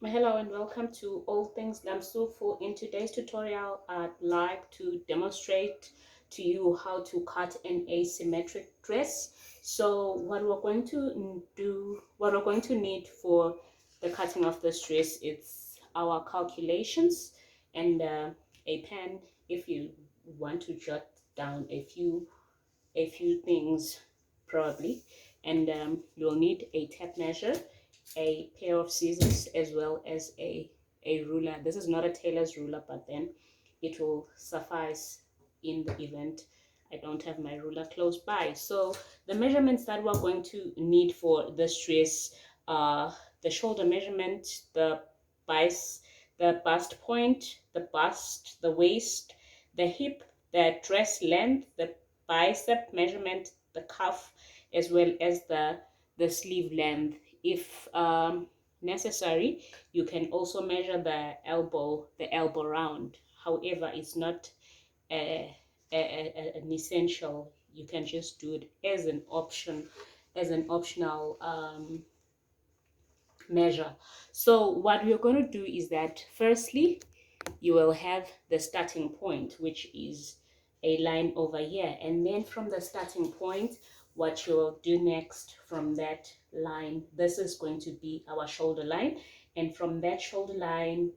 Hello and welcome to All Things Lamsufu. In today's tutorial, I'd like to demonstrate to you how to cut an asymmetric dress. So what we're going to need for the cutting of this dress, it's our calculations and a pen if you want to jot down a few things probably, and you'll need a tape measure, a pair of scissors, as well as a ruler. This is not a tailor's ruler, but then it will suffice in the event I don't have my ruler close by. So the measurements that we're going to need for this dress are the shoulder measurement, bice the bust point, the bust, the waist, the hip, the dress length, the bicep measurement, the cuff, as well as the sleeve length. If necessary, you can also measure the elbow round. However, it's not an essential. You can just do it as an option, as an optional measure. So what we're going to do is that firstly, you will have the starting point, which is a line over here, and then from the starting point, what you will do next from that line, this is going to be our shoulder line, and from that shoulder line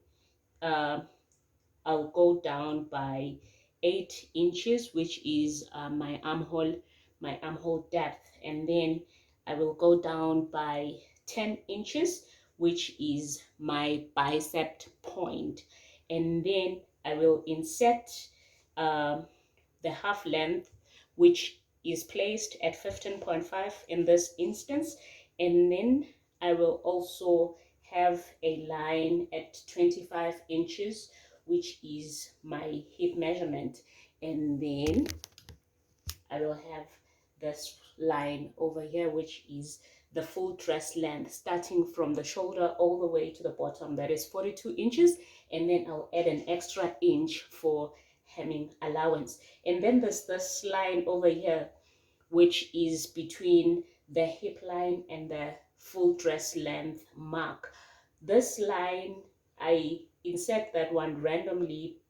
I'll go down by 8 inches, which is my armhole depth, and then I will go down by 10 inches, which is my bicep point, and then I will insert the half length, which is placed at 15.5 in this instance, and then I will also have a line at 25 inches, which is my hip measurement, and then I will have this line over here, which is the full dress length, starting from the shoulder all the way to the bottom, that is 42 inches, and then I'll add an extra inch for hemming allowance. And then there's this line over here, which is between the hip line and the full dress length mark. This line, I insert that one randomly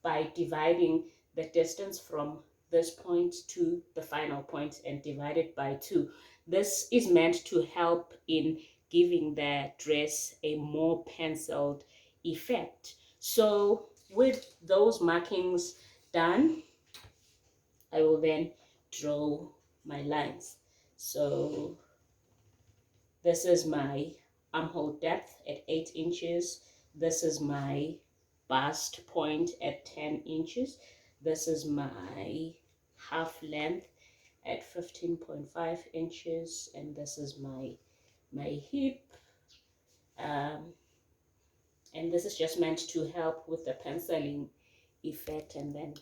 by dividing the distance from this point to the final point and divide it by 2. This is meant to help in giving the dress a more penciled effect. So with those markings done, I will then draw my lines. So this is my armhole depth at 8 inches. This is my bust point at 10 inches. This is my half length at 15.5 inches. And this is my hip. And this is just meant to help with the penciling effect. And then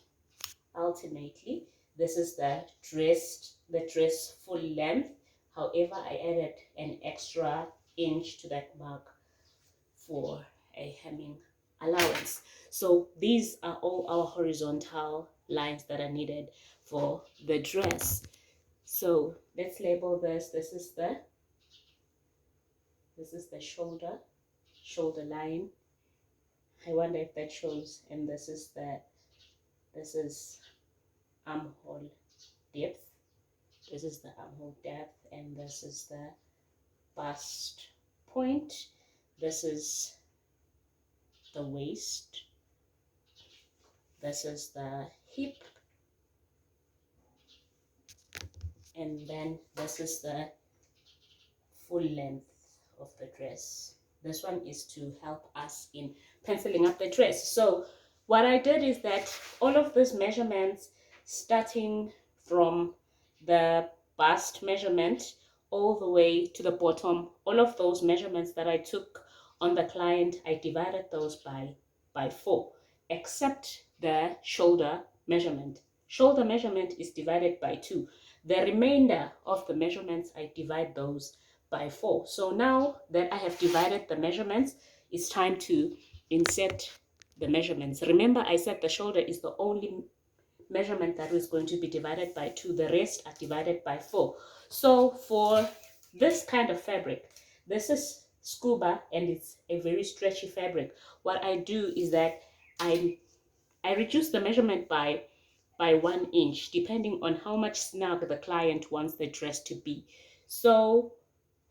ultimately, this is the dress full length. However, I added an extra inch to that mark for a hemming allowance. So these are all our horizontal lines that are needed for the dress. So let's label this. This is the shoulder line. I wonder if that shows. And this is armhole depth. This is the armhole depth, and this is the bust point. This is the waist. This is the hip, and then this is the full length of the dress. This one is to help us in penciling up the dress. So what I did is that all of these measurements, starting from the bust measurement all the way to the bottom, all of those measurements that I took on the client, I divided those by 4, except the shoulder measurement. Shoulder measurement is divided by 2. The remainder of the measurements, I divide those by 4. So now that I have divided the measurements, it's time to insert the measurements. Remember, I said the shoulder is the only measurement that is going to be divided by 2. The rest are divided by 4. So for this kind of fabric, this is scuba and it's a very stretchy fabric, what I do is that I reduce the measurement by 1 inch, depending on how much snug the client wants the dress to be. So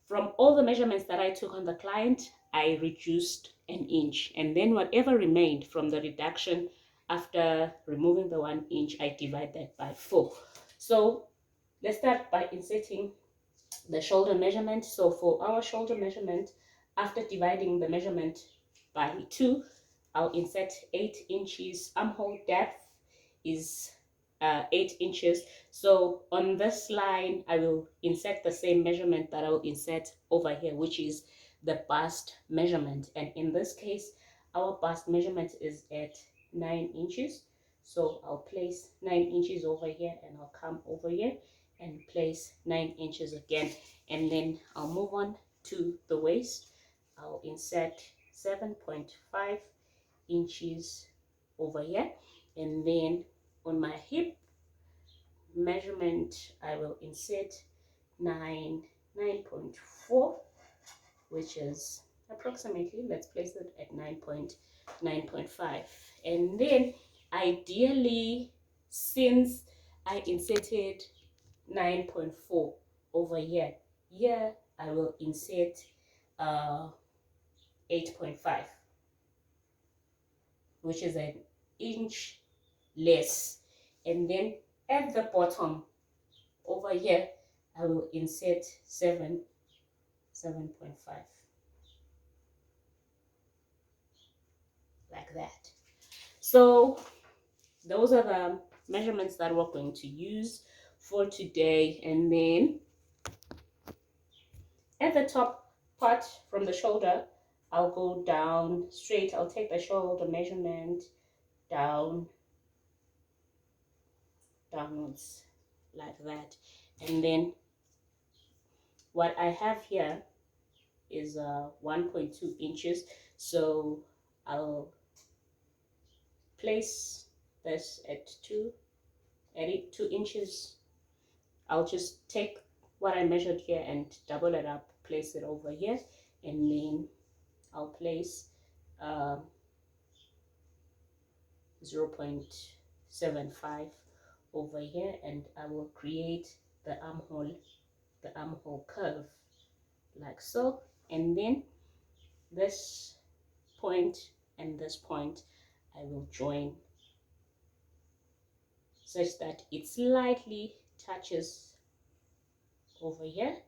from all the measurements that I took on the client, I reduced an inch, and then whatever remained from the reduction after removing the 1 inch, I divide that by 4. So let's start by inserting the shoulder measurement. So for our shoulder measurement, after dividing the measurement by 2, I'll insert 8 inches. Armhole depth is 8 inches. So on this line, I will insert the same measurement that I will insert over here, which is the bust measurement. And in this case, our bust measurement is at 9 inches. So I'll place 9 inches over here, and I'll come over here and place 9 inches again. And then I'll move on to the waist. I'll insert 7.5 inches over here, and then on my hip measurement I will insert 9.4, which is approximately, let's place it at 9.5. And then ideally, since I inserted 9.4 over here, I will insert 8.5, which is an inch less. And then at the bottom over here, I will insert 7.5, like that. So those are the measurements that we're going to use for today. And then at the top part from the shoulder, I'll go down straight. I'll take the shoulder measurement downwards like that. And then what I have here is 1.2 inches. So I'll place this at 2 inches. I'll just take what I measured here and double it up, place it over here, and then I'll place 0.75 over here, and I will create the armhole curve like so. And then this point and this point I will join such that it slightly touches over here.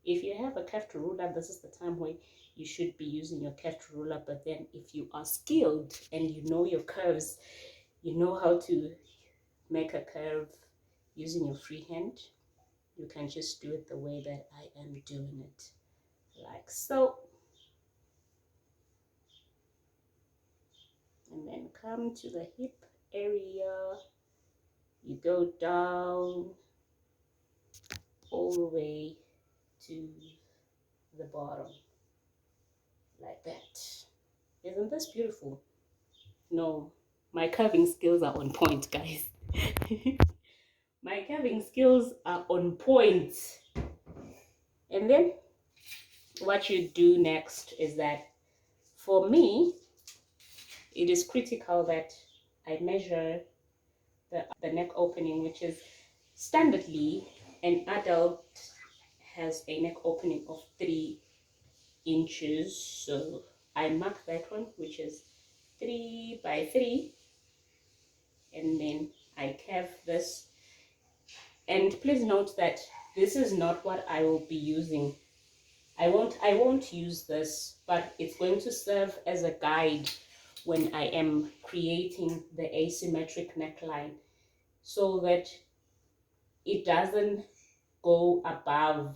If you have a curved ruler, this is the time where you should be using your curved ruler. But then if you are skilled and you know your curves, you know how to make a curve using your free hand, you can just do it the way that I am doing it, like so. And then come to the hip area, you go down all the way to the bottom like that. Isn't this beautiful? No, my curving skills are on point, guys. My curving skills are on point. And then what you do next is that, for me, it is critical that I measure the neck opening, which is standardly an adult has a neck opening of 3 inches. So I mark that one, which is 3 by 3, and then I curve this. And please note that this is not what I will be using. I won't use this, but it's going to serve as a guide when I am creating the asymmetric neckline, so that it doesn't go above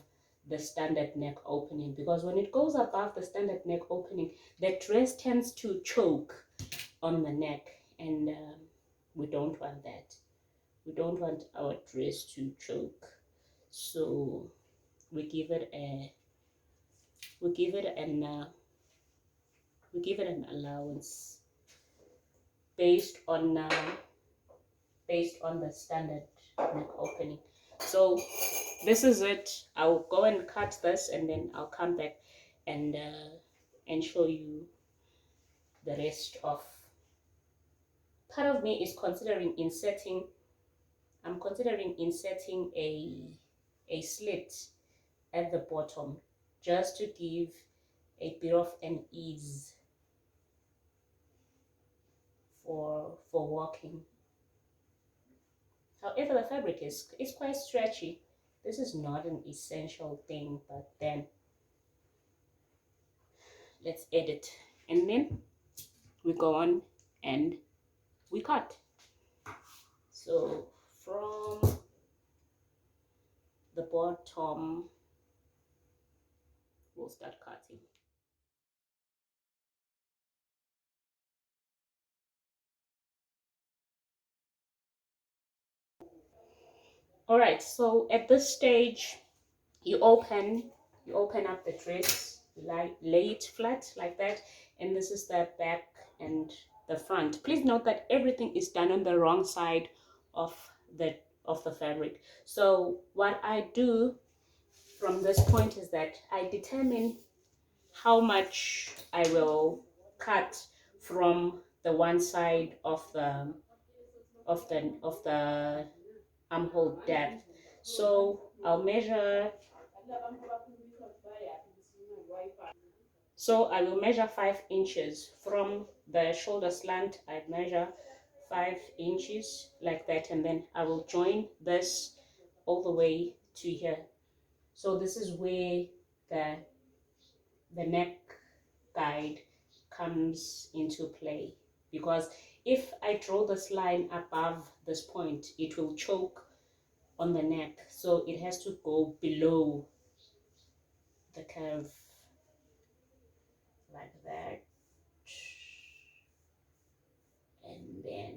the standard neck opening. Because when it goes above the standard neck opening, the dress tends to choke on the neck, and we don't want that. We don't want our dress to choke. So we give it an allowance based on the standard neck opening. So this is it. I'll go and cut this, and then I'll come back and show you the rest of. Part of me is considering inserting. I'm considering inserting a slit at the bottom just to give a bit of an ease for walking. However, the fabric is quite stretchy. This is not an essential thing, but then let's edit. And then we go on and we cut. So from the bottom, we'll start cutting. All right, so at this stage, you open up the dress, lay it flat like that, and this is the back and the front. Please note that everything is done on the wrong side of the fabric. So what I do from this point is that I determine how much I will cut from the one side of the armhole depth. So I'll measure. So I will measure 5 inches from the shoulder slant. I measure 5 inches like that, and then I will join this all the way to here. So this is where the neck guide comes into play, because if I draw this line above this point, it will choke on the neck, so it has to go below the curve like that, and then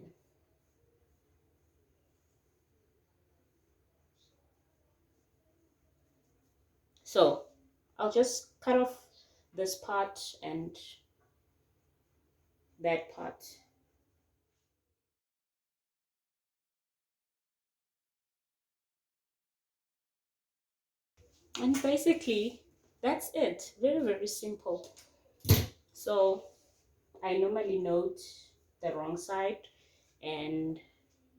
so I'll just cut off this part and that part. And basically, that's it. Very, very simple. So I normally note the wrong side and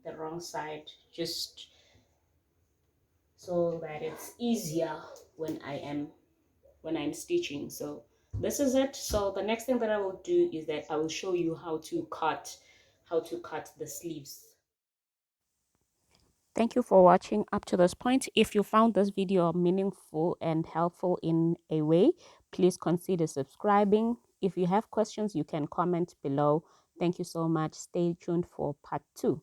the wrong side, just so that it's easier when I'm stitching. So this is it. So the next thing that I will do is that I will show you how to cut the sleeves. Thank you for watching up to this point. If you found this video meaningful and helpful in a way, please consider subscribing. If you have questions, you can comment below. Thank you so much. Stay tuned for part 2.